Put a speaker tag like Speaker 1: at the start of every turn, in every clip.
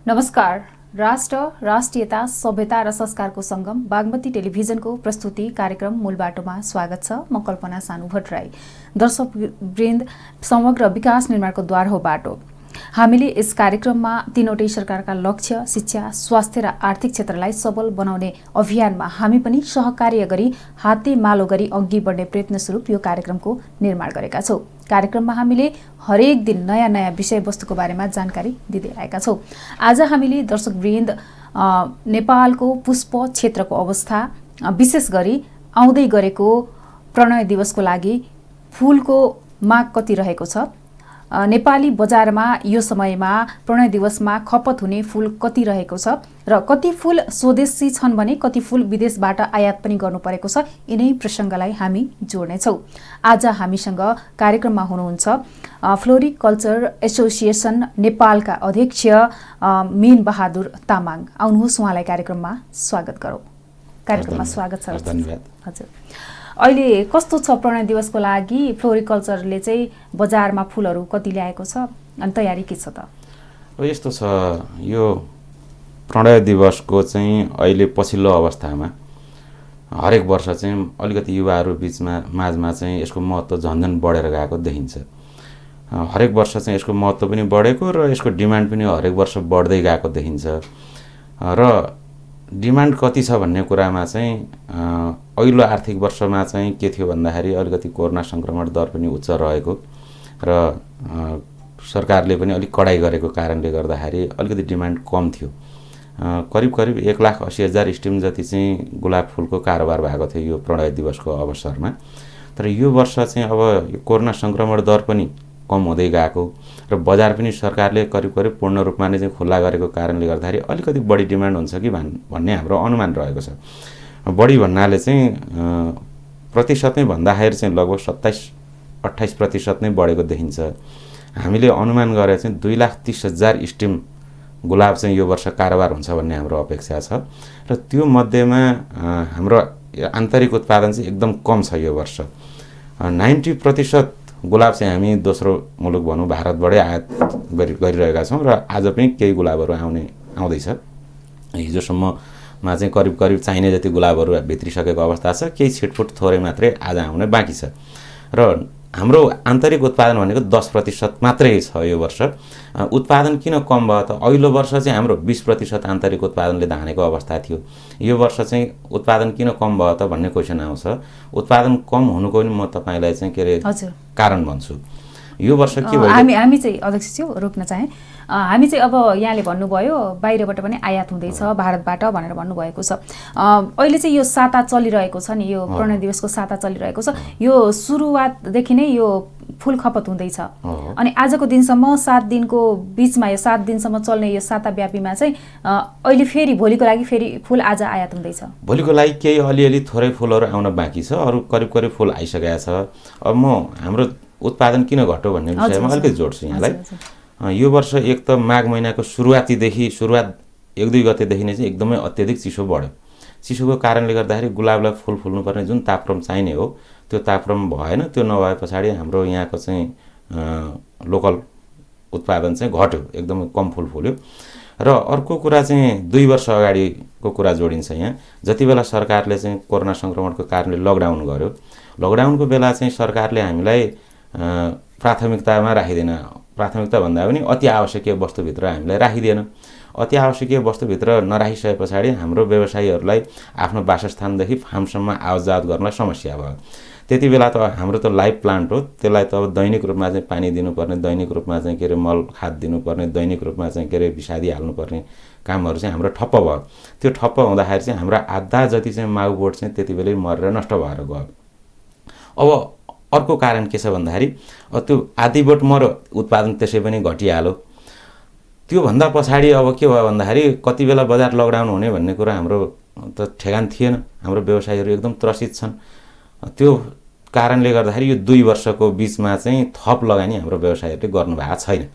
Speaker 1: नमस्कार। राष्ट्र, राष्ट्रियता, सभ्यता र संस्कारको संगम बागमती टेलिभिजनको प्रस्तुति कार्यक्रम मूल बाटोमा स्वागत छ। म कल्पना सानु भट्टराई। दर्शकवृन्द, समग्र विकास निर्माणको द्वार हो बाटो। हामीले यस कार्यक्रममा तीनवटै सरकारका लक्ष्य, शिक्षा, स्वास्थ्य र आर्थिक क्षेत्रलाई सबल बनाउने अभियानमा हामी पनि सहकार्य गरी हातेमालो गरी अघि बढ्ने प्रयत्न स्वरूप यो कार्यक्रमको निर्माण गरेका छौं। कार्यक्रममा हामीले हरेक दिन नयाँ नयाँ विषयवस्तुको बारेमा जानकारी दिँदै आएका छौं। आज हामीले दर्शकवृन्द नेपालको पुष्प क्षेत्रको अवस्था, विशेष गरी आउँदै गरेको प्रणय दिवसको लागि फूलको माग कति रहेको छ, नेपाली बजारमा यो समयमा प्रणय दिवसमा खपत हुने फूल कति रहेको छ र कति फूल स्वदेशी छन् भने कति फूल विदेशबाट आयात पनि गर्नु परेको छ, यिनै प्रसङ्गलाई हामी जोड्नेछौँ। आज हामीसँग कार्यक्रममा हुनुहुन्छ फ्लोरिकल्चर एसोसिएसन नेपालका अध्यक्ष मीन बहादुर तामाङ। आउनुहोस्, उहाँलाई कार्यक्रममा स्वागत गरौँ। कार्यक्रममा स्वागत छ।
Speaker 2: धन्यवाद।
Speaker 1: हजुर, अहिले कस्तो छ प्रणय दिवसको लागि? फ्लोरिकल्चरले चाहिँ बजारमा फूलहरू कति ल्याएको छ अनि तयारी के छ त?
Speaker 2: यस्तो छ, यो प्रणय दिवसको चाहिँ अहिले पछिल्लो अवस्थामा हरेक वर्ष चाहिँ अलिकति युवाहरू माझमा चाहिँ यसको महत्त्व झन्झन बढेर गएको देखिन्छ। हरेक वर्ष चाहिँ यसको महत्त्व पनि बढेको र यसको डिमान्ड पनि हरेक वर्ष बढ्दै गएको देखिन्छ। र डिमान्ड कति छ भन्ने कुरामा चाहिँ अघिल्लो आर्थिक वर्षमा चाहिँ के थियो भन्दाखेरि अलिकति कोरोना सङ्क्रमण दर पनि उच्च रहेको र सरकारले पनि अलिक कडाइ गरेको कारणले गर्दाखेरि अलिकति डिमान्ड कम थियो। करिब 1,80,000 स्टिम जति चाहिँ गुलाब फुलको कारोबार भएको थियो यो प्रणय दिवसको अवसरमा। तर यो वर्ष चाहिँ अब यो कोरोना सङ्क्रमण दर पनि कम हुँदै गएको र बजार पनि सरकारले करिब पूर्ण रूपमा नै चाहिँ खुल्ला गरेको कारणले गर्दाखेरि अलिकति बढी डिमान्ड हुन्छ कि भन्ने हाम्रो अनुमान रहेको छ। बढी भन्नाले चाहिँ प्रतिशतमै भन्दाखेरि चाहिँ लगभग 27-28% नै बढेको देखिन्छ। हामीले अनुमान गरेर चाहिँ 2,30,000 स्टिम गुलाब चाहिँ यो वर्ष कारोबार हुन्छ भन्ने हाम्रो अपेक्षा छ। र त्यो मध्येमा हाम्रो आन्तरिक उत्पादन चाहिँ एकदम कम छ यो वर्ष। 90% गुलाब चाहिँ हामी दोस्रो मुलुक भनौँ भारतबाटै आयात गरिरहेका छौँ र आज पनि केही गुलाबहरू आउँदैछ। हिजोसम्ममा चाहिँ करिब चाहिने जति गुलाबहरू भित्रिसकेको अवस्था छ। केही छिटफुट थोरै मात्रै आज आउने बाँकी छ र हाम्रो आन्तरिक उत्पादन भनेको 10% मात्रै छ यो वर्ष। उत्पादन किन कम भयो त? अघिल्लो वर्ष चाहिँ हाम्रो 20% आन्तरिक उत्पादनले धानेको अवस्था थियो। यो वर्ष चाहिँ उत्पादन किन कम भयो त भन्ने क्वेसन आउँछ। उत्पादन कम हुनुको पनि म तपाईँलाई चाहिँ के अरे कारण भन्छु। यो वर्ष के भयो?
Speaker 1: हामी चाहिँ अध्यक्षज्यू रोक्न चाहे, हामी चाहिँ अब यहाँले भन्नुभयो बाहिरबाट पनि आयात हुँदैछ भारतबाट भनेर भन्नुभएको छ। अहिले चाहिँ यो साता चलिरहेको छ नि, यो प्रणय दिवसको साता चलिरहेको छ। यो सुरुवातदेखि नै यो फुल खपत हुँदैछ अनि आजको दिनसम्म 7 दिनको बिचमा यो 7 दिनसम्म चल्ने यो साता व्यापीमा चाहिँ अहिले फेरि भोलिको लागि फेरि फुल आज आयात हुँदैछ।
Speaker 2: भोलिको लागि केही अलिअलि थोरै फुलहरू आउन बाँकी छ, अरू करिब फुल आइसकेको छ। अब म हाम्रो उत्पादन किन घट्यो भन्ने विषयमा अलिकति जोड्छु यहाँलाई। यो वर्ष एक त माघ महिनाको सुरुवात 1-2 गतेदेखि नै चाहिँ एकदमै अत्याधिक चिसो बढ्यो। चिसोको कारणले गर्दाखेरि गुलाबलाई फुल फुल्नुपर्ने जुन तापक्रम चाहिने हो त्यो तापक्रम भएन। त्यो नभए पछाडि हाम्रो यहाँको चाहिँ लोकल उत्पादन चाहिँ घट्यो, एकदमै कम फुल फुल्यो। र अर्को कुरा चाहिँ 2 वर्ष अगाडिको कुरा जोडिन्छ यहाँ। जति बेला सरकारले चाहिँ कोरोना सङ्क्रमणको कारणले लकडाउन गर्यो, लकडाउनको बेला चाहिँ सरकारले हामीलाई प्राथमिकतामा राखिदिएन। प्राथमिकता भन्दा पनि अति आवश्यकीय वस्तुभित्र हामीलाई राखिदिएन। अति आवश्यकीय वस्तुभित्र नराखिसके पछाडि हाम्रो व्यवसायीहरूलाई आफ्नो वासस्थानदेखि फार्मसम्म आवतजावत गर्नलाई समस्या भयो। त्यति बेला त हाम्रो त लाइभ प्लान्ट हो, त्यसलाई त अब दैनिक रूपमा चाहिँ पानी दिनुपर्ने, दैनिक रूपमा चाहिँ के अरे मल खाद दिनुपर्ने, दैनिक रूपमा चाहिँ के अरे विषादी हाल्नुपर्ने कामहरू चाहिँ हाम्रो ठप्प भयो। त्यो ठप्प हुँदाखेरि चाहिँ हाम्रो आधा जति चाहिँ माउ बोट चाहिँ त्यति बेलै मरेर नष्ट भएर गयो। अब अर्को कारण के छ भन्दाखेरि त्यो आधी बोट मर्यो, उत्पादन त्यसै पनि घटिहाल्यो। त्योभन्दा पछाडि अब के भयो भन्दाखेरि कति बेला बजार लकडाउन हुने भन्ने कुरा हाम्रो त ठेगान थिएन। हाम्रो व्यवसायीहरू एकदम त्रसित छन्। त्यो कारणले गर्दाखेरि यो 2 वर्षको बिचमा चाहिँ थप लगानी हाम्रो व्यवसायीहरूले गर्नुभएको छैन।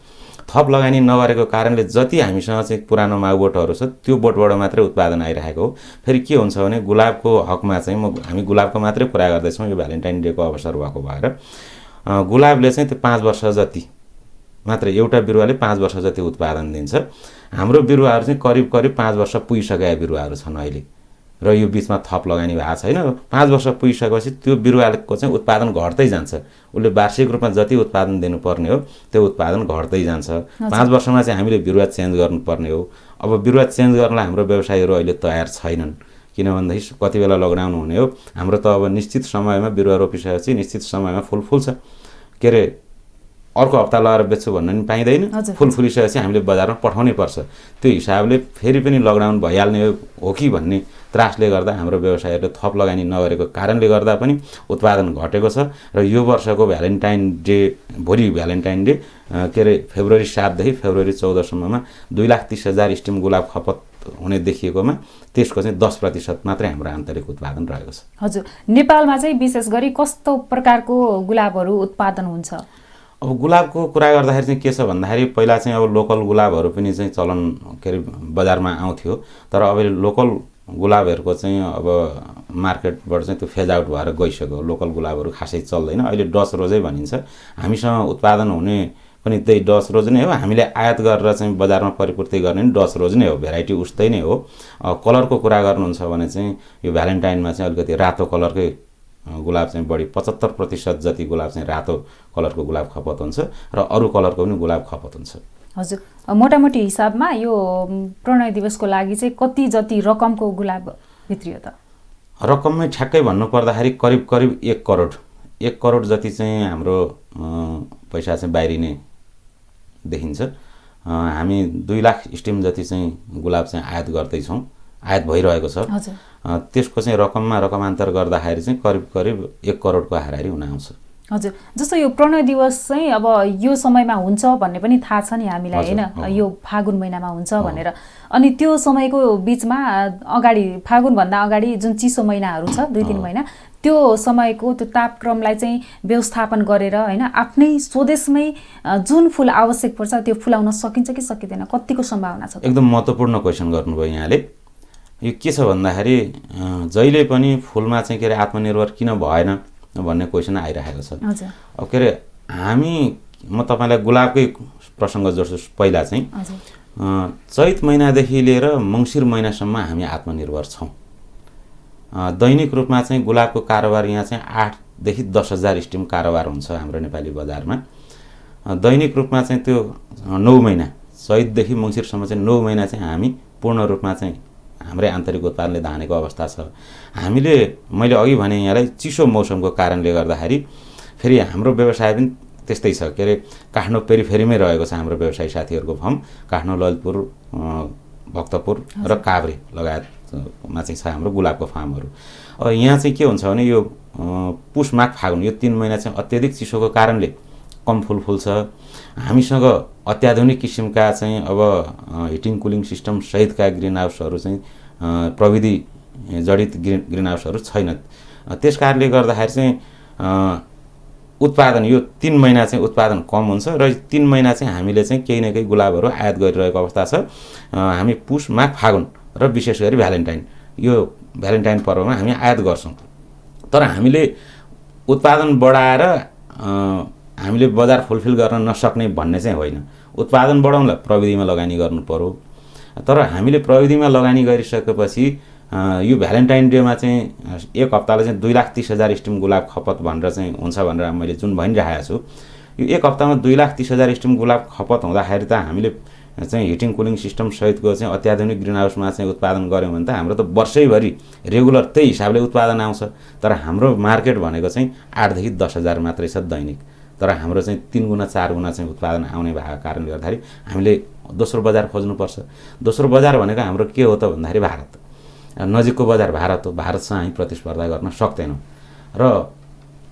Speaker 2: थप लगानी नगरेको कारणले जति हामीसँग चाहिँ पुरानो माउ बोटहरू छ त्यो बोटबाट मात्रै उत्पादन आइरहेको हो। फेरि के हुन्छ भने गुलाबको हकमा चाहिँ हामी गुलाबको मात्रै कुरा गर्दैछौँ यो भ्यालेन्टाइन डेको अवसर भएको भएर गुलाबले चाहिँ त्यो 5 वर्ष जति मात्र एउटा बिरुवाले 5 वर्ष जति उत्पादन दिन्छ। हाम्रो बिरुवाहरू चाहिँ करिब 5 वर्ष पुगिसकेका बिरुवाहरू छन् अहिले, र यो बिचमा थप लगानी भएको छैन। 5 वर्ष पुगिसकेपछि त्यो बिरुवाको चाहिँ उत्पादन घट्दै जान्छ। उसले वार्षिक रूपमा जति उत्पादन दिनुपर्ने हो त्यो उत्पादन घट्दै जान्छ। 5 वर्षमा चाहिँ हामीले बिरुवा चेन्ज गर्नुपर्ने हो। अब बिरुवा चेन्ज गर्नलाई हाम्रो व्यवसायीहरू अहिले तयार छैनन्, किनभनेदेखि कति बेला लकडाउन हुने हो। हाम्रो त अब निश्चित समयमा बिरुवा रोपिसकेपछि निश्चित समयमा फुल फुल्छ, के अरे अर्को हप्ता लगाएर बेच्छु भन्न नि पाइँदैन। फुल फुलिसकेपछि हामीले बजारमा पठाउनै पर्छ। त्यो हिसाबले फेरि पनि लकडाउन भइहाल्ने हो कि भन्ने त्रासले गर्दा हाम्रो व्यवसायीहरूले थप लगानी नगरेको कारणले गर्दा पनि उत्पादन घटेको छ। र यो वर्षको भ्यालेन्टाइन डे, भोलि भ्यालेन्टाइन डे के अरे फेब्रुअरी 7 देखि फेब्रुअरी 14 सम्ममा 2,30,000 स्टिम गुलाब खपत हुने देखिएकोमा त्यसको चाहिँ 10% मात्रै हाम्रो आन्तरिक उत्पादन रहेको छ।
Speaker 1: हजुर, नेपालमा चाहिँ विशेष गरी कस्तो प्रकारको गुलाबहरू उत्पादन हुन्छ?
Speaker 2: अब गुलाबको कुरा गर्दाखेरि चाहिँ के छ भन्दाखेरि पहिला चाहिँ अब लोकल गुलाबहरू पनि चाहिँ चलन के अरे बजारमा आउँथ्यो, तर अब लोकल गुलाबहरूको चाहिँ अब मार्केटबाट चाहिँ त्यो फेज आउट भएर गइसक्यो। लोकल गुलाबहरू खासै चल्दैन। अहिले डच रोजै भनिन्छ। हामीसँग उत्पादन हुने पनि त्यही डच रोज नै हो। हामीले आयात गरेर चाहिँ बजारमा परिपूर्ति गर्ने नि डच रोज नै हो। भेराइटी उस्तै नै हो। कलरको कुरा गर्नुहुन्छ भने चाहिँ यो भ्यालेन्टाइनमा चाहिँ अलिकति रातो कलरकै गुलाब चाहिँ बढी 75% जति गुलाब चाहिँ रातो कलरको गुलाब खपत हुन्छ र अरू कलरको पनि गुलाब खपत हुन्छ।
Speaker 1: हजुर, मोटामोटी हिसाबमा यो प्रणय दिवसको लागि चाहिँ कति जति रकमको गुलाब भित्रियो त?
Speaker 2: रकममै ठ्याक्कै भन्नुपर्दाखेरि करिब 1 करोड जति चाहिँ हाम्रो पैसा चाहिँ बाहिरिने देखिन्छ। हामी 2 लाख स्टिम जति चाहिँ गुलाब चाहिँ आयात गर्दैछौँ, आयात भइरहेको छ। त्यसको चाहिँ रकमान्तर गर्दाखेरि चाहिँ करिब 1 करोडको हाराहारी हुन आउँछ।
Speaker 1: हजुर, जस्तो यो प्रणय दिवस चाहिँ अब यो समयमा हुन्छ भन्ने पनि थाहा छ नि हामीलाई, होइन? यो फागुन महिनामा हुन्छ भनेर। अनि त्यो समयको बिचमा अगाडि, फागुनभन्दा अगाडि जुन चिसो महिनाहरू छ 2-3 महिना, त्यो समयको त्यो तापक्रमलाई चाहिँ व्यवस्थापन गरेर, होइन, आफ्नै स्वदेशमै जुन फुल आवश्यक पर्छ त्यो फुलाउन सकिन्छ कि सकिँदैन? कतिको सम्भावना छ?
Speaker 2: एकदम महत्त्वपूर्ण क्वेसन गर्नुभयो यहाँले। यो के छ भन्दाखेरि जहिले पनि फुलमा चाहिँ के अरे आत्मनिर्भर किन भएन भन्ने क्वेसन आइरहेको छ। अब के अरे म तपाईँलाई गुलाबकै प्रसङ्ग जोड्छु। पहिला चाहिँ चैत महिनादेखि लिएर मङ्सिर महिनासम्म हामी आत्मनिर्भर छौँ। दैनिक रूपमा चाहिँ गुलाबको कारोबार यहाँ चाहिँ 8,000 देखि 10,000 स्टिम कारोबार हुन्छ हाम्रो नेपाली बजारमा। दैनिक रूपमा चाहिँ त्यो 9 महिना, चैतदेखि मङ्सिरसम्म चाहिँ 9 महिना चाहिँ हामी पूर्ण रूपमा चाहिँ हाम्रै आन्तरिक उत्पादनले धानेको अवस्था छ। हामीले, मैले अघि भने यहाँलाई, चिसो मौसमको कारणले गर्दाखेरि फेरि हाम्रो व्यवसाय पनि त्यस्तै छ। के अरे काठमाडौँ पेरिफेरीमै रहेको छ हाम्रो व्यवसायी साथीहरूको फर्म। काठमाडौँ, ललितपुर, भक्तपुर र काभ्रे लगायतमा चाहिँ छ हाम्रो गुलाबको फार्महरू। अब यहाँ चाहिँ के हुन्छ भने यो पुष, माघ, फागुन यो 3 महिना चाहिँ अत्याधिक चिसोको कारणले कम फुल फुल्छ। हामीसँग अत्याधुनिक किसिमका चाहिँ अब हिटिङ कुलिङ सिस्टम सहितका ग्रिन हाउसहरू चाहिँ प्रविधि जडित ग्रिन हाउसहरू छैन। त्यस कारणले गर्दाखेरि चाहिँ उत्पादन यो 3 महिना चाहिँ उत्पादन कम हुन्छ र 3 महिना चाहिँ हामीले चाहिँ केही न केही गुलाबहरू आयात गरिरहेको अवस्था छ। हामी पुष, माघ, फागुन र विशेष गरी भ्यालेन्टाइन, यो भ्यालेन्टाइन पर्वमा हामी आयात गर्छौँ। तर हामीले उत्पादन बढाएर हामीले बजार फुलफिल गर्न नसक्ने भन्ने चाहिँ होइन। उत्पादन बढाउनलाई प्रविधिमा लगानी गर्नु पर्यो। तर हामीले प्रविधिमा लगानी गरिसकेपछि यो भ्यालेन्टाइन डेमा चाहिँ 1 हप्तालाई चाहिँ 2,30,000 स्टिम गुलाब खपत भनेर चाहिँ हुन्छ भनेर मैले जुन भनिरहेको छु। यो 1 हप्तामा 2,30,000 स्टिम गुलाब खपत हुँदाखेरि त हामीले चाहिँ हिटिङ कुलिङ सिस्टम सहितको चाहिँ अत्याधुनिक ग्रिन हाउसमा चाहिँ उत्पादन गऱ्यौँ भने त हाम्रो त वर्षैभरि रेगुलर त्यही हिसाबले उत्पादन आउँछ। तर हाम्रो मार्केट भनेको चाहिँ 8,000 देखि 10,000 मात्रै छ दैनिक। तर हाम्रो चाहिँ 3 गुणा 4 गुणा चाहिँ उत्पादन आउने भएको कारणले गर्दाखेरि हामीले दोस्रो बजार खोज्नुपर्छ। दोस्रो बजार भनेको हाम्रो के हो त भन्दाखेरि भारत। नजिकको बजार भारत हो। भारतसँग हामी प्रतिस्पर्धा गर्न सक्दैनौँ र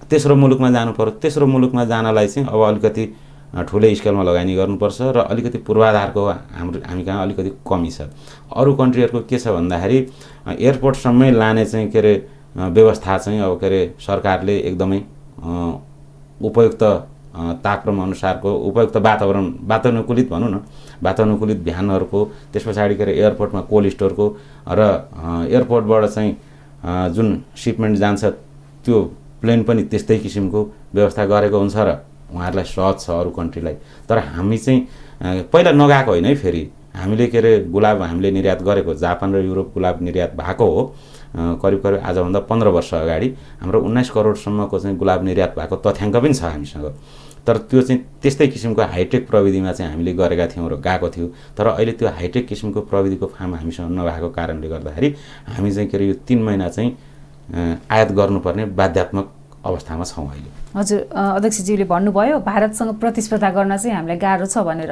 Speaker 2: तेस्रो मुलुकमा जानु पर्यो। तेस्रो मुलुकमा जानलाई चाहिँ अब अलिकति ठुलै स्केलमा लगानी गर्नुपर्छ र अलिकति पूर्वाधारको हामी कहाँ अलिकति कमी छ। अरू कन्ट्रीहरूको के छ भन्दाखेरि एयरपोर्टसम्मै लाने चाहिँ के अरे व्यवस्था चाहिँ अब के अरे सरकारले एकदमै उपयुक्त तापक्रम अनुसारको उपयुक्त वातानुकूलित भनौँ न, वातानुकूलित भ्यानहरूको, त्यस पछाडि के अरे एयरपोर्टमा कोल्ड स्टोरको र एयरपोर्टबाट चाहिँ जुन सिपमेन्ट जान्छ त्यो प्लेन पनि त्यस्तै किसिमको व्यवस्था गरेको हुन्छ र उहाँहरूलाई सहज छ अरू कन्ट्रीलाई। तर हामी चाहिँ पहिला नगएको होइन है, फेरि हामीले के अरे गुलाब हामीले निर्यात गरेको जापान र युरोप गुलाब निर्यात भएको हो करिब आजभन्दा 15 वर्ष अगाडि हाम्रो 19 करोडसम्मको चाहिँ गुलाब निर्यात भएको तथ्याङ्क पनि छ हामीसँग। तर त्यो चाहिँ त्यस्तै किसिमको हाइटेक प्रविधिमा चाहिँ हामीले गरेका थियौँ र गएको थियो। तर अहिले त्यो हाइटेक किसिमको प्रविधिको फार्म हामीसँग नभएको कारणले गर्दाखेरि हामी चाहिँ के अरे यो 3 महिना चाहिँ आयात गर्नुपर्ने बाध्यात्मक अवस्थामा छौँ अहिले।
Speaker 1: हजुर, अध्यक्षज्यूले भन्नुभयो भारतसँग प्रतिस्पर्धा गर्न चाहिँ हामीलाई गाह्रो छ भनेर।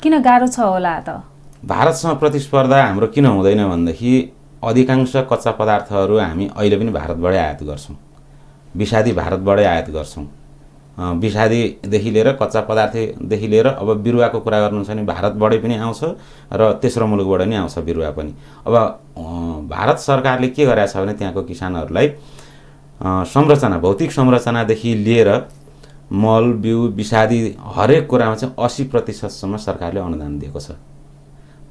Speaker 1: किन गाह्रो छ होला त?
Speaker 2: भारतसँग प्रतिस्पर्धा हाम्रो किन हुँदैन भनेदेखि अधिकांश कच्चा पदार्थहरू हामी अहिले पनि भारतबाटै आयात गर्छौँ। विषादी भारतबाटै आयात गर्छौँ। विषादीदेखि लिएर कच्चा पदार्थदेखि लिएर अब बिरुवाको कुरा गर्नुहुन्छ भने भारतबाटै पनि आउँछ र तेस्रो मुलुकबाट नि आउँछ बिरुवा पनि। अब भारत सरकारले के गरेको छ भने त्यहाँको किसानहरूलाई संरचना भौतिक संरचनादेखि लिएर मल बिउ विषादी हरेक कुरामा चाहिँ 80% सरकारले अनुदान दिएको छ।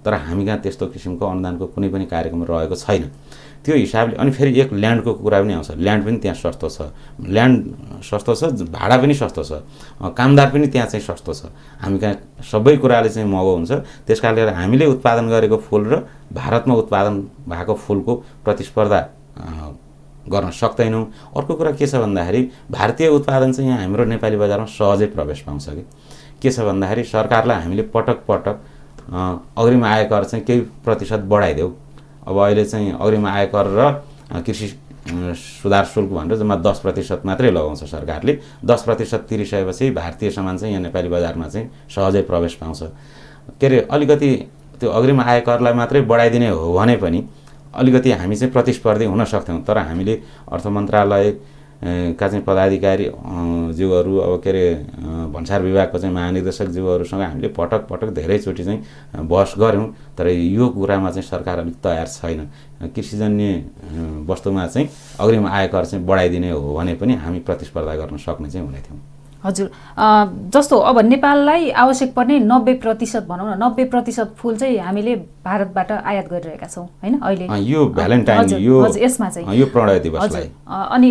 Speaker 2: तर हामी कहाँ त्यस्तो किसिमको अनुदानको कुनै पनि कार्यक्रम रहेको छैन। त्यो हिसाबले अनि फेरि एक ल्यान्डको कुरा पनि आउँछ। ल्यान्ड पनि त्यहाँ सस्तो छ, ल्यान्ड सस्तो छ, भाडा पनि सस्तो छ, कामदार पनि त्यहाँ चाहिँ सस्तो छ। हामी कहाँ सबै कुराले चाहिँ महँगो हुन्छ। त्यसकारणले हामीले उत्पादन गरेको फुल र भारतमा उत्पादन भएको फुलको प्रतिस्पर्धा गर्न सक्दैनौँ। अर्को कुरा के छ भन्दाखेरि भारतीय उत्पादन चाहिँ यहाँ हाम्रो नेपाली बजारमा सहजै प्रवेश पाउँछ के छ भन्दाखेरि सरकारलाई हामीले पटक पटक अग्रिम आयकर चाहिँ केही प्रतिशत बढाइदेऊ। अब अहिले चाहिँ अग्रिम आयकर र कृषि सुधार शुल्क भनेर जम्मा 10% मात्रै लगाउँछ सरकारले। 10% तिरिसकेपछि भारतीय सामान चाहिँ यहाँ नेपाली बजारमा चाहिँ सहजै प्रवेश पाउँछ। के अरे अलिकति त्यो अग्रिम आयकरलाई मात्रै बढाइदिने हो भने पनि अलिकति हामी चाहिँ प्रतिस्पर्धी हुन सक्थ्यौँ। तर हामीले अर्थ मन्त्रालय का चाहिँ पदाधिकारी ज्यूहरू अब के अरे भन्सार विभागको चाहिँ महानिर्देशक ज्यूहरूसँग हामीले पटक पटक धेरैचोटि चाहिँ बहस गऱ्यौँ। तर यो कुरामा चाहिँ सरकार अलिक तयार छैन। कृषिजन्य वस्तुमा चाहिँ अग्रिम आयकर चाहिँ बढाइदिने हो भने पनि हामी प्रतिस्पर्धा गर्न सक्ने चाहिँ हुने थियौँ।
Speaker 1: हजुर, जस्तो अब नेपाललाई आवश्यक पर्ने 90% भनौँ न 90% फुल चाहिँ हामीले भारतबाट आयात गरिरहेका छौँ होइन अहिले
Speaker 2: यो भ्यालेन्टाइन यो
Speaker 1: यसमा चाहिँ
Speaker 2: यो प्रणय दिवसलाई।
Speaker 1: अनि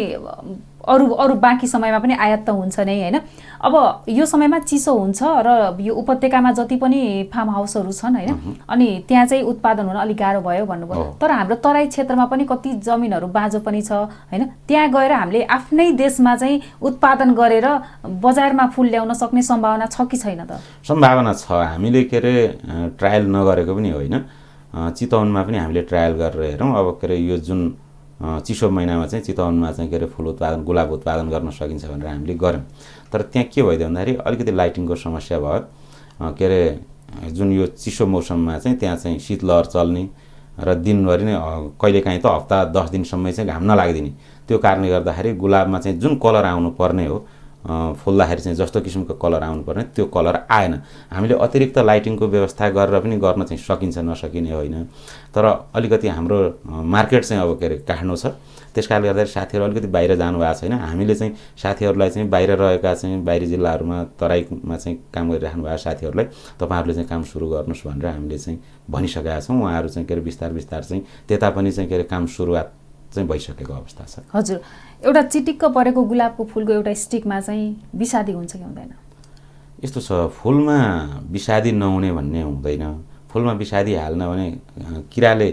Speaker 1: अरू बाँकी समयमा पनि आयात त हुन्छ नै होइन। अब यो समयमा चिसो हुन्छ र यो उपत्यकामा जति पनि फार्म हाउसहरू छन् होइन, अनि त्यहाँ चाहिँ उत्पादन हुन अलिक गाह्रो भयो भन्नुभयो। तर हाम्रो तराई क्षेत्रमा पनि कति जमिनहरू बाँझो पनि छ होइन। त्यहाँ गएर हामीले आफ्नै देशमा चाहिँ उत्पादन गरेर बजारमा फुल ल्याउन सक्ने सम्भावना छ कि छैन त?
Speaker 2: सम्भावना छ। हामीले के अरे ट्रायल नगरेको पनि होइन। चितवनमा पनि हामीले ट्रायल गरेर हेरौँ। अब के अरे यो जुन चिसो महिनामा चाहिँ चितवनमा चाहिँ के अरे फुल उत्पादन गुलाब उत्पादन गर्न सकिन्छ भनेर हामीले गऱ्यौँ। तर त्यहाँ के भइदियो भन्दाखेरि अलिकति लाइटिङको समस्या भयो। के अरे जुन यो चिसो मौसममा चाहिँ त्यहाँ चाहिँ शीतलहर चल्ने र दिनभरि नै कहिलेकाहीँ त हप्ता 10 दिनसम्म चाहिँ घाम नलागिदिने। त्यो कारणले गर्दाखेरि गुलाबमा चाहिँ जुन कलर आउनु पर्ने हो फुल्दाखेरि चाहिँ जस्तो किसिमको कलर आउनुपर्ने त्यो कलर आएन। हामीले अतिरिक्त लाइटिङको व्यवस्था गरेर पनि गर्न चाहिँ सकिन्छ, नसकिने होइन। तर अलिकति हाम्रो मार्केट चाहिँ अब के अरे काट्नु छ। त्यसकारणले गर्दाखेरि साथीहरू अलिकति बाहिर जानुभएको छैन। हामीले चाहिँ साथीहरूलाई चाहिँ बाहिर रहेका चाहिँ बाहिरी जिल्लाहरूमा तराईमा चाहिँ काम गरिराख्नु भएको साथीहरूलाई तपाईँहरूले चाहिँ काम सुरु गर्नुहोस् भनेर हामीले चाहिँ भनिसकेका छौँ। उहाँहरू चाहिँ के अरे बिस्तार बिस्तार चाहिँ त्यता पनि चाहिँ के अरे काम सुरुवात चाहिँ भइसकेको अवस्था छ।
Speaker 1: हजुर, एउटा चिटिक्क परेको गुलाबको फुलको एउटा स्टिकमा चाहिँ विषादी हुन्छ कि हुँदैन?
Speaker 2: यस्तो छ, फुलमा विषादी नहुने भन्ने हुँदैन। फुलमा विषादी हाल्न भने किराले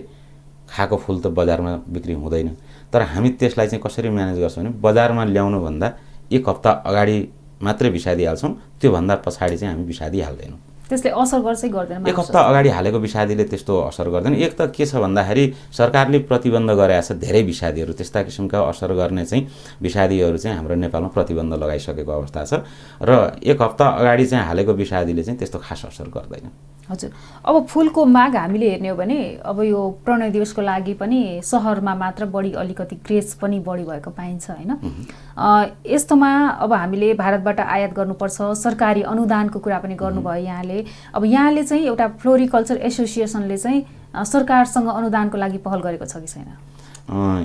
Speaker 2: खाएको फुल त बजारमा बिक्री हुँदैन। तर हामी त्यसलाई चाहिँ कसरी म्यानेज गर्छौँ भने बजारमा ल्याउनुभन्दा 1 हप्ता अगाडि मात्रै विषादी हाल्छौँ। त्योभन्दा पछाडि चाहिँ हामी विषादी हाल्दैनौँ।
Speaker 1: त्यसले असर गर्छ कि गर्दैन?
Speaker 2: 1 हप्ता अगाडि हालेको विषादीले त्यस्तो असर गर्दैन। एक त के छ भन्दाखेरि सरकारले प्रतिबन्ध गरेको छ धेरै विषादीहरू, त्यस्ता किसिमका असर गर्ने चाहिँ विषादीहरू चाहिँ हाम्रो नेपालमा प्रतिबन्ध लगाइसकेको अवस्था छ र 1 हप्ता अगाडि चाहिँ हालेको विषादीले चाहिँ त्यस्तो खास असर गर्दैन।
Speaker 1: हजुर, अब फुलको माग हामीले हेर्ने हो भने अब यो प्रणय दिवसको लागि पनि सहरमा मात्र बढी अलिकति क्रेज पनि बढी भएको पाइन्छ होइन। यस्तोमा अब हामीले भारतबाट आयात गर्नुपर्छ, सरकारी अनुदानको कुरा पनि गर्नुभयो यहाँले। अब यहाँले चाहिँ एउटा फ्लोरिकल्चर एसोसिएसनले चाहिँ सरकारसँग अनुदानको लागि पहल गरेको छ कि छैन?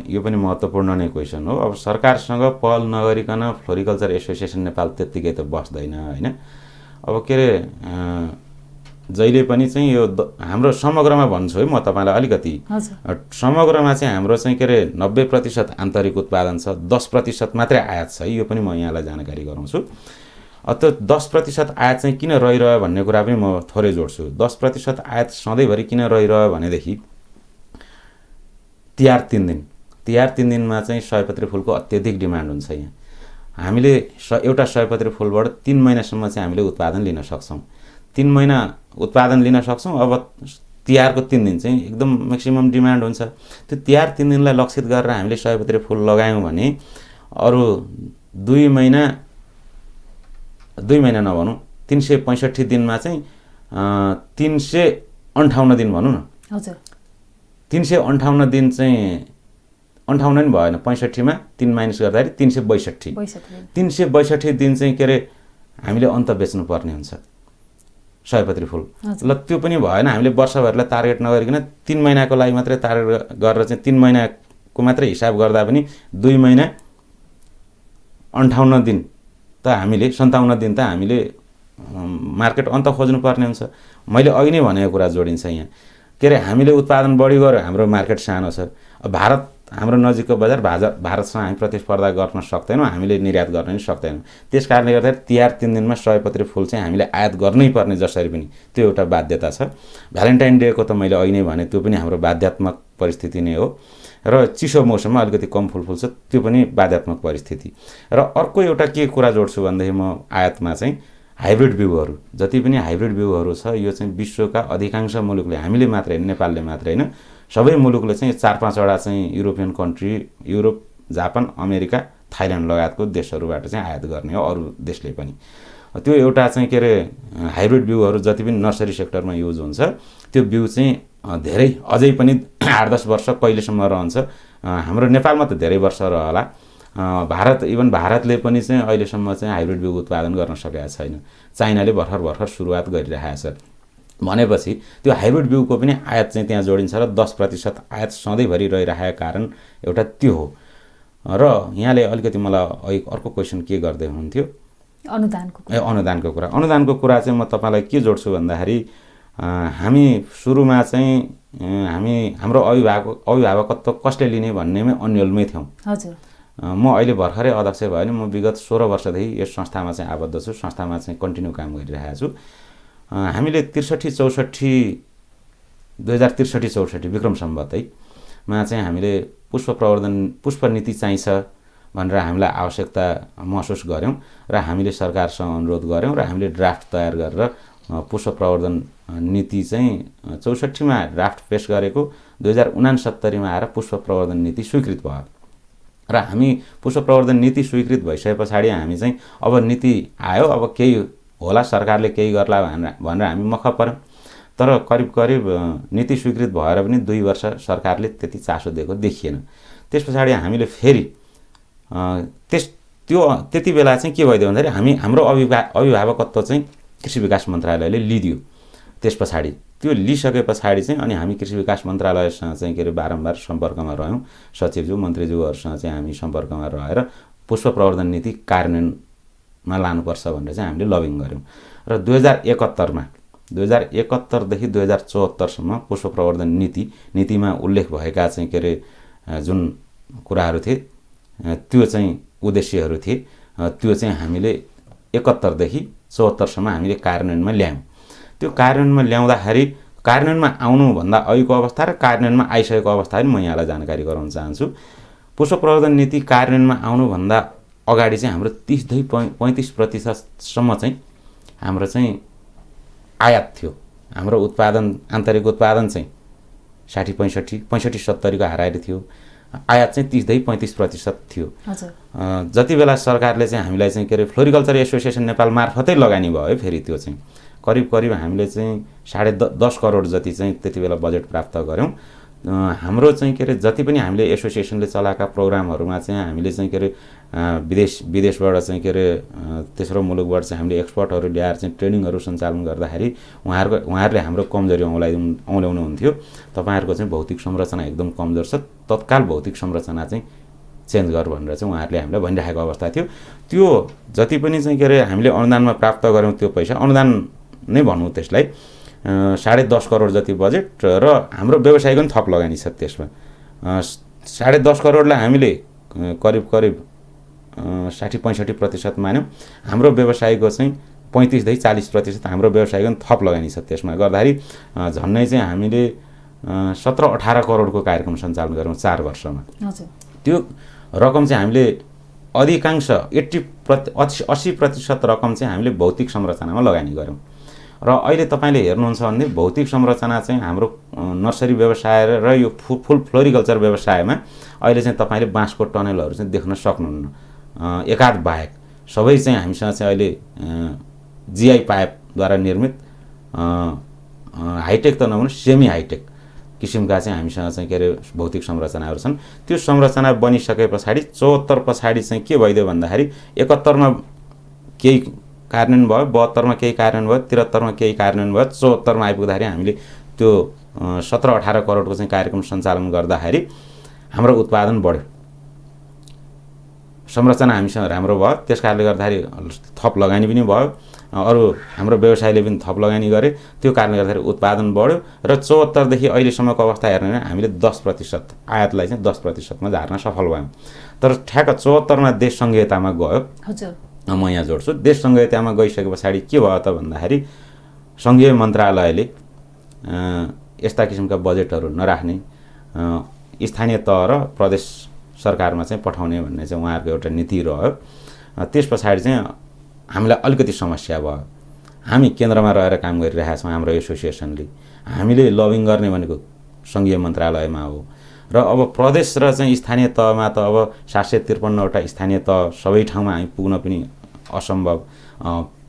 Speaker 2: यो पनि महत्त्वपूर्ण नै क्वेसन हो। अब सरकारसँग पहल नगरिकन फ्लोरिकल्चर एसोसिएसन नेपाल त्यत्तिकै त बस्दैन होइन। अब के अरे जहिले पनि चाहिँ यो हाम्रो समग्रमा भन्छु है म तपाईँलाई अलिकति, समग्रमा चाहिँ हाम्रो चाहिँ के अरे 90% आन्तरिक उत्पादन छ, 10% मात्रै आयात छ। यो पनि म यहाँलाई जानकारी गराउँछु। त्यो 10% आयात चाहिँ किन रहिरह्यो भन्ने कुरा पनि म थोरै जोड्छु। 10% आयात सधैँभरि किन रहिरह्यो भनेदेखि तिहार 3 दिन, तिहार 3 दिनमा चाहिँ सयपत्री फुलको अत्यधिक डिमान्ड हुन्छ। यहाँ हामीले एउटा सयपत्री फुलबाट 3 महिनासम्म चाहिँ हामीले उत्पादन लिन सक्छौँ। 3 महिना उत्पादन लिन सक्छौँ। अब तिहारको 3 दिन चाहिँ एकदम म्याक्सिमम डिमान्ड हुन्छ। त्यो तिहार 3 दिनलाई लक्षित गरेर हामीले सयपत्री फुल लगायौँ भने अरू 2 महिना नभनौँ 365 दिनमा चाहिँ 358 दिन भनौँ न।
Speaker 1: हजुर,
Speaker 2: 358 दिन चाहिँ 58 नि भएन, 65 मा 3 माइनस गर्दाखेरि 362। 362 दिन चाहिँ के अरे हामीले अन्त बेच्नुपर्ने हुन्छ सयपत्री फुल। ल त्यो पनि भएन, हामीले वर्षभरिलाई टार्गेट नगरिकन 3 महिनाको लागि मात्रै टार्गेट गरेर चाहिँ 3 महिनाको मात्रै हिसाब गर्दा पनि 2 महिना 58 दिन त हामीले 57 दिन त हामीले मार्केट अन्त खोज्नुपर्ने हुन्छ। मैले अघि नै भनेको कुरा जोडिन्छ यहाँ, के अरे हामीले उत्पादन बढी गर्यो, हाम्रो मार्केट सानो छ। भारत हाम्रो नजिकको बजार, भारतसँग हामी प्रतिस्पर्धा गर्न सक्दैनौँ, हामीले निर्यात गर्न पनि सक्दैनौँ। त्यस कारणले गर्दा तिहार 3 दिनमा सयपत्री फुल चाहिँ हामीले आयात गर्नै पर्ने जसरी पनि त्यो एउटा बाध्यता छ। भ्यालेन्टाइन डेको त मैले अघि नै भने त्यो पनि हाम्रो बाध्यात्मक परिस्थिति नै हो। र चिसो मौसममा अलिकति कम फुल फुल्छ, त्यो पनि बाध्यात्मक परिस्थिति। र अर्को एउटा के कुरा जोड्छु भनेदेखि म आयातमा चाहिँ हाइब्रिड बिउहरू, जति पनि हाइब्रिड बिउहरू छ यो चाहिँ विश्वका अधिकांश मुलुकले, हामीले मात्रै होइन, नेपालले मात्रै होइन, सबै मुलुकले चाहिँ 4-5वटा चाहिँ European country, Europe, Japan, America, Thailand लगायतको देशहरूबाट चाहिँ आयात गर्ने हो, अरू देशले पनि। त्यो एउटा चाहिँ के अरे हाइब्रिड बिउहरू जति पनि नर्सरी सेक्टरमा युज हुन्छ त्यो बिउ चाहिँ धेरै अझै पनि 8-10 वर्ष कहिलेसम्म रहन्छ। हाम्रो नेपालमा त धेरै वर्ष रहला। भारतले पनि चाहिँ अहिलेसम्म चाहिँ हाइब्रिड बिउ उत्पादन गर्न सकेको छैन। चाइनाले भर्खर सुरुवात गरिरहेको छ भनेपछि त्यो हाइब्रिड बिउको पनि आयात चाहिँ त्यहाँ जोडिन्छ र 10% आयात सधैँभरि रहिरहेको कारण एउटा त्यो हो। र यहाँले अलिकति मलाई अर्को क्वेसन के गर्दै हुनुहुन्थ्यो, अनुदानको कुरा चाहिँ म तपाईँलाई के जोड्छु भन्दाखेरि हामी सुरुमा चाहिँ हाम्रो अभिभावकत्व कसले लिने भन्नेमै अन्यलमै थियौँ।
Speaker 1: हजुर,
Speaker 2: म अहिले भर्खरै अध्यक्ष भयो भने म विगत 16 वर्षदेखि यस संस्थामा चाहिँ आबद्ध छु, संस्थामा चाहिँ कन्टिन्यू काम गरिरहेको छु। हामीले 2063-64 विक्रम सम्वतैमा चाहिँ हामीले पुष्प नीति चाहिन्छ भनेर हामीलाई आवश्यकता महसुस गऱ्यौँ र हामीले सरकारसँग अनुरोध गऱ्यौँ र हामीले ड्राफ्ट तयार गरेर पुष्प प्रवर्धन नीति चाहिँ 64मा ड्राफ्ट पेश गरेको, 2069मा आएर पुष्प प्रवर्धन नीति स्वीकृत भयो र हामी पुष्प प्रवर्धन नीति स्वीकृत भइसके पछाडि हामी चाहिँ अब नीति आयो, अब केही होला, सरकारले केही गर्ला भनेर हामी मख पर्यौँ। तर करिब नीति स्वीकृत भएर पनि 2 वर्ष सरकारले त्यति चासो दिएको देखिएन। त्यस पछाडि हामीले फेरि त्यति बेला चाहिँ के भइदियो भन्दाखेरि हाम्रो अभिभावकत्व चाहिँ कृषि विकास मन्त्रालयले लिदियो। त्यस पछाडि त्यो लिइसके पछाडि चाहिँ अनि हामी कृषि विकास मन्त्रालयसँग चाहिँ के अरे बारम्बार सम्पर्कमा रह्यौँ। सचिवज्यू, मन्त्रीज्यूहरूसँग चाहिँ हामी सम्पर्कमा रहेर पुष्प प्रवर्धन नीति कार्यान्वयनमा लानुपर्छ भनेर चाहिँ हामीले लबिङ गऱ्यौँ। र 2071देखि 2074सम्म पुष्प प्रवर्धन नीतिमा उल्लेख भएका चाहिँ के अरे जुन कुराहरू थिए, त्यो चाहिँ उद्देश्यहरू थिए, त्यो चाहिँ हामीले 71देखि 74सम्म हामीले कार्यान्वयनमा ल्यायौँ। त्यो कार्यान्वयनमा ल्याउँदाखेरि कार्यान्वयनमा आउनुभन्दा अघिको अवस्था र कार्यान्वयनमा आइसकेको अवस्था पनि म यहाँलाई जानकारी गराउन चाहन्छु। पुष्प प्रवर्धन नीति कार्यान्वयनमा आउनुभन्दा अगाडि चाहिँ हाम्रो 30-35% चाहिँ हाम्रो चाहिँ आयात थियो। हाम्रो आन्तरिक उत्पादन चाहिँ 65-70को हाराहारी थियो। आयात चाहिँ 30-35% थियो। जति बेला सरकारले चाहिँ हामीलाई चाहिँ के अरे फ्लोरिकल्चर एसोसिएसन नेपाल मार्फतै लगानी भयो, फेरि त्यो चाहिँ करिब हामीले चाहिँ 10.5 करोड जति चाहिँ त्यति बेला बजेट प्राप्त गऱ्यौँ। हाम्रो चाहिँ के अरे जति पनि हामीले एसोसिएसनले चलाएका प्रोग्रामहरूमा चाहिँ हामीले चाहिँ के अरे विदेशबाट चाहिँ के अरे तेस्रो मुलुकबाट चाहिँ हामीले एक्सपर्टहरू ल्याएर चाहिँ ट्रेनिङहरू सञ्चालन गर्दाखेरि उहाँहरूले हाम्रो कमजोरी औँल्याउनुहुन्थ्यो। तपाईँहरूको चाहिँ भौतिक संरचना एकदम कमजोर छ, तत्काल भौतिक संरचना चाहिँ चेन्ज गर भनेर चाहिँ उहाँहरूले हामीलाई भनिरहेको अवस्था थियो। त्यो जति पनि चाहिँ के अरे हामीले अनुदानमा प्राप्त गऱ्यौँ, त्यो पैसा अनुदान नै भनौँ त्यसलाई, 10.5 करोड जति बजेट र हाम्रो व्यवसायिक पनि थप लगानी छ त्यसमा। 10.5 करोडलाई हामीले करिब 60-65% मान्यौँ। हाम्रो व्यवसायको चाहिँ 35देखि 40% हाम्रो व्यवसायको थप लगानी छ। त्यसमा गर्दाखेरि झन्नै चाहिँ हामीले 17-18 करोडको कार्यक्रम सञ्चालन गऱ्यौँ 4 वर्षमा। त्यो रकम चाहिँ हामीले अधिकांश 80% रकम चाहिँ हामीले भौतिक संरचनामा लगानी गऱ्यौँ। र अहिले तपाईँले हेर्नुहुन्छ भने भौतिक संरचना चाहिँ हाम्रो नर्सरी व्यवसाय र यो फुल फ्लोरिकल्चर व्यवसायमा अहिले चाहिँ तपाईँले बाँसको टनलहरू चाहिँ देख्न सक्नुहुन्न। एकाध बाहेक सबै चाहिँ हामीसँग चाहिँ अहिले जीआई पाइपद्वारा निर्मित हाइटेक त नभनौँ सेमी हाइटेक किसिमका चाहिँ हामीसँग चाहिँ के अरे भौतिक संरचनाहरू छन्। त्यो संरचना बनिसके पछाडि 74 पछाडि चाहिँ के भइदियो भन्दाखेरि 71मा केही कार्यान्वयन भयो, 72मा केही कार्यान्वयन भयो, 73मा केही कार्यान्वयन भयो, 74मा आइपुग्दाखेरि हामीले त्यो 17-18 करोडको चाहिँ कार्यक्रम सञ्चालन गर्दाखेरि हाम्रो उत्पादन बढ्यो, संरचना हामीसँग राम्रो भयो। त्यस कारणले गर्दाखेरि थप लगानी पनि भयो, अरू हाम्रो व्यवसायले पनि थप लगानी गरे। त्यो कारणले गर्दाखेरि उत्पादन बढ्यो र 74 देखि अहिलेसम्मको अवस्था हेर्ने भने हामीले 10% आयातलाई चाहिँ 10%मा झार्न सफल भयौँ। तर ठ्याक्क 74मा देश सङ्घीयतामा गयो।
Speaker 1: हजुर,
Speaker 2: म यहाँ जोड्छु। देश सङ्घीयतामा गइसके पछाडि के भयो त भन्दाखेरि सङ्घीय मन्त्रालयले यस्ता किसिमका बजेटहरू नराख्ने, स्थानीय तह र प्रदेश सरकारमा चाहिँ पठाउने भन्ने चाहिँ उहाँहरूको एउटा नीति रह्यो। त्यस पछाडि चाहिँ हामीलाई अलिकति समस्या भयो। हामी केन्द्रमा रहेर काम गरिरहेका छौँ हाम्रो एसोसिएसनले। हामीले लबिङ गर्ने भनेको सङ्घीय मन्त्रालयमा हो र अब प्रदेश र चाहिँ स्थानीय तहमा त अब 753वटा स्थानीय तह सबै ठाउँमा हामी पुग्न पनि असम्भव।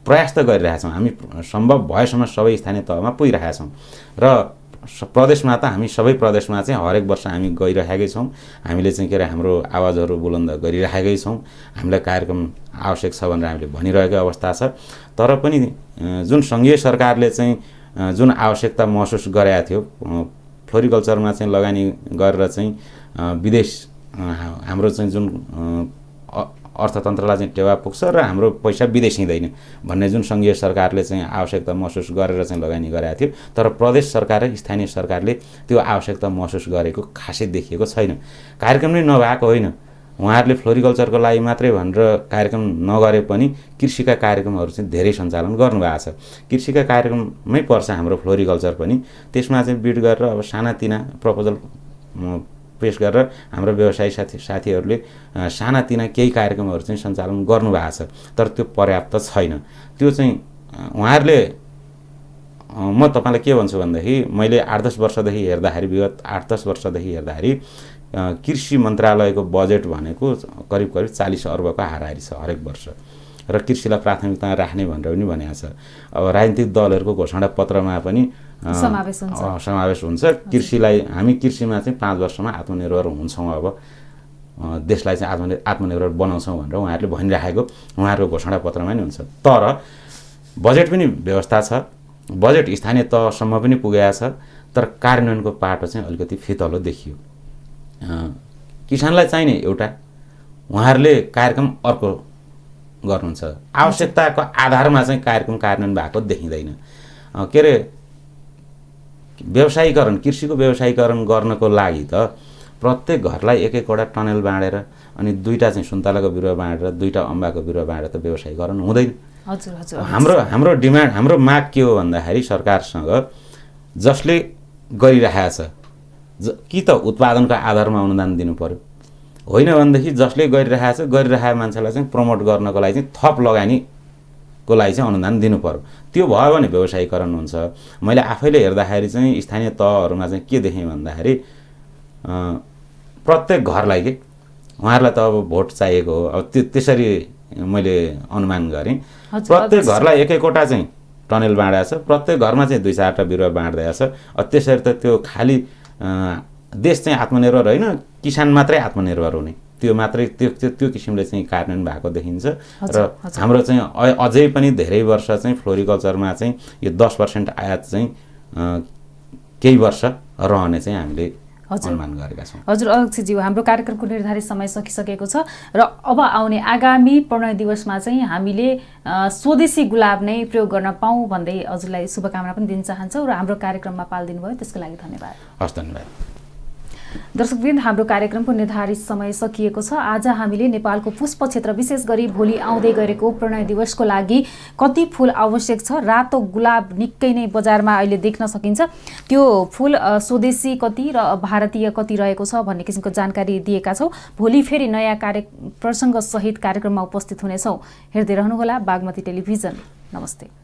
Speaker 2: प्रयास त गरिरहेछौँ हामी, सम्भव भएसम्म सबै स्थानीय तहमा पुगिरहेका छौँ र प्रदेशमा त हामी सबै प्रदेशमा चाहिँ हरेक वर्ष हामी गइरहेकै छौँ। हामीले चाहिँ के अरे हाम्रो आवाजहरू बुलन्द गरिरहेकै छौँ। हामीलाई कार्यक्रम आवश्यक छ भनेर हामीले भनिरहेको अवस्था छ। तर पनि जुन सङ्घीय सरकारले चाहिँ जुन आवश्यकता महसुस गरेका थियो फ्लोरिकल्चरमा चाहिँ लगानी गरेर चाहिँ विदेश हाम्रो चाहिँ जुन अर्थतन्त्रलाई चाहिँ टेवा पुग्छ र हाम्रो पैसा विदेश हिँड्दैन भन्ने जुन सङ्घीय सरकारले चाहिँ आवश्यकता महसुस गरेर चाहिँ लगानी गरेका थियो, तर प्रदेश सरकार र स्थानीय सरकारले त्यो आवश्यकता महसुस गरेको खासै देखिएको छैन। कार्यक्रम नै नभएको होइन, उहाँहरूले फ्लोरिकल्चरको लागि मात्रै भनेर कार्यक्रम नगरे पनि कृषिका कार्यक्रमहरू चाहिँ धेरै सञ्चालन गर्नुभएको छ। कृषिका कार्यक्रममै पर्छ हाम्रो फ्लोरिकल्चर पनि। त्यसमा चाहिँ बिड गरेर अब सानातिना प्रपोजल पेश गरेर हाम्रो व्यवसायी साथीहरूले सानातिना केही कार्यक्रमहरू चाहिँ सञ्चालन गर्नुभएको छ, तर त्यो पर्याप्त छैन। त्यो चाहिँ उहाँहरूले, म तपाईँलाई के भन्छु भनेदेखि मैले 8-10 वर्षदेखि हेर्दाखेरि, विगत 8-10 वर्षदेखि हेर्दाखेरि कृषि मन्त्रालयको बजेट भनेको करिब 40 अर्बको हाराहारी छ हरेक वर्ष र कृषिलाई प्राथमिकता राख्ने भनेर पनि भनेको छ। अब राजनीतिक दलहरूको घोषणा पत्रमा पनि समावेश हुन्छ कृषिलाई। हामी कृषिमा चाहिँ 5 वर्षमा आत्मनिर्भर हुन्छौँ, अब देशलाई चाहिँ आत्मनिर्भर बनाउँछौँ भनेर उहाँहरूले भनिराखेको उहाँहरूको घोषणा पत्रमा नि हुन्छ। तर बजेट पनि व्यवस्था छ, बजेट स्थानीय तहसम्म पनि पुगेको छ, तर कार्यान्वयनको पाटो चाहिँ अलिकति फितलो देखियो। किसानलाई चाहिने एउटा, उहाँहरूले कार्यक्रम अर्को गर्नुहुन्छ। आवश्यकताको आधारमा चाहिँ कार्यक्रम कार्यान्वयन भएको देखिँदैन। के अरे व्यवसायीकरण, कृषिको व्यवसायीकरण गर्नको लागि त प्रत्येक घरलाई एक-एकवटा टनल बाँडेर अनि 2टा चाहिँ सुन्तलाको बिरुवा बाँडेर 2टा अम्बाको बिरुवा बाँडेर त व्यवसायीकरण हुँदैन। हाम्रो डिमान्ड, हाम्रो माग के हो भन्दाखेरि सरकारसँग जसले गरिरहेको छ कि त उत्पादनको आधारमा अनुदान दिनु पर्यो, होइन भनेदेखि जसले गरिरहेको मान्छेलाई चाहिँ प्रमोट गर्नको लागि चाहिँ थप लगानीको लागि चाहिँ अनुदान दिनु पर्यो। त्यो भयो भने व्यवसायीकरण हुन्छ। मैले आफैले हेर्दाखेरि चाहिँ स्थानीय तहहरूमा चाहिँ के देखेँ भन्दाखेरि प्रत्येक घरलाई के उहाँहरूलाई त अब भोट चाहिएको हो, अब त्यसरी मैले अनुमान गरेँ। प्रत्येक घरलाई एक-एकवटा चाहिँ टनल बाँडेको छ, प्रत्येक घरमा चाहिँ 2-4टा बिरुवा बाँडिदिएको छ। त्यसरी त त्यो खालि देश चाहिँ आत्मनिर्भर होइन, किसान मात्रै आत्मनिर्भर हुने, त्यो मात्रै त्यो किसिमले चाहिँ कार्यान्वयन भएको देखिन्छ। र हाम्रो चाहिँ अझै पनि धेरै वर्ष चाहिँ फ्लोरिकल्चरमा चाहिँ यो 10% आयात चाहिँ केही वर्ष रहने चाहिँ हामीले अनुमान गरेका छौँ।
Speaker 1: हजुर अध्यक्षज्यू, हाम्रो कार्यक्रमको निर्धारित समय सकिसकेको छ र अब आउने आगामी 15 दिवसमा चाहिँ हामीले स्वदेशी गुलाब नै प्रयोग गर्न पाऊँ भन्दै हजुरलाई शुभकामना पनि दिन चाहन्छौँ र हाम्रो कार्यक्रममा पालिदिनु भयो त्यसको लागि धन्यवाद।
Speaker 2: हस्, धन्यवाद।
Speaker 1: दर्शकवृन्द, हाम्रो कार्यक्रमको निर्धारित समय सकिएको छ। आज हामीले नेपालको पुष्प क्षेत्र विशेष गरी भोलि आउँदै गरेको प्रणय दिवसको लागि कति फुल आवश्यक छ, रातो गुलाब निकै नै बजारमा अहिले देख्न सकिन्छ, त्यो फुल स्वदेशी कति र भारतीय कति रहेको छ भन्ने किसिमको जानकारी दिएका छौँ। भोलि फेरि नयाँ प्रसङ्ग सहित कार्यक्रममा उपस्थित हुनेछौँ। हेर्दै रहनुहोला बागमती टेलिभिजन। नमस्ते।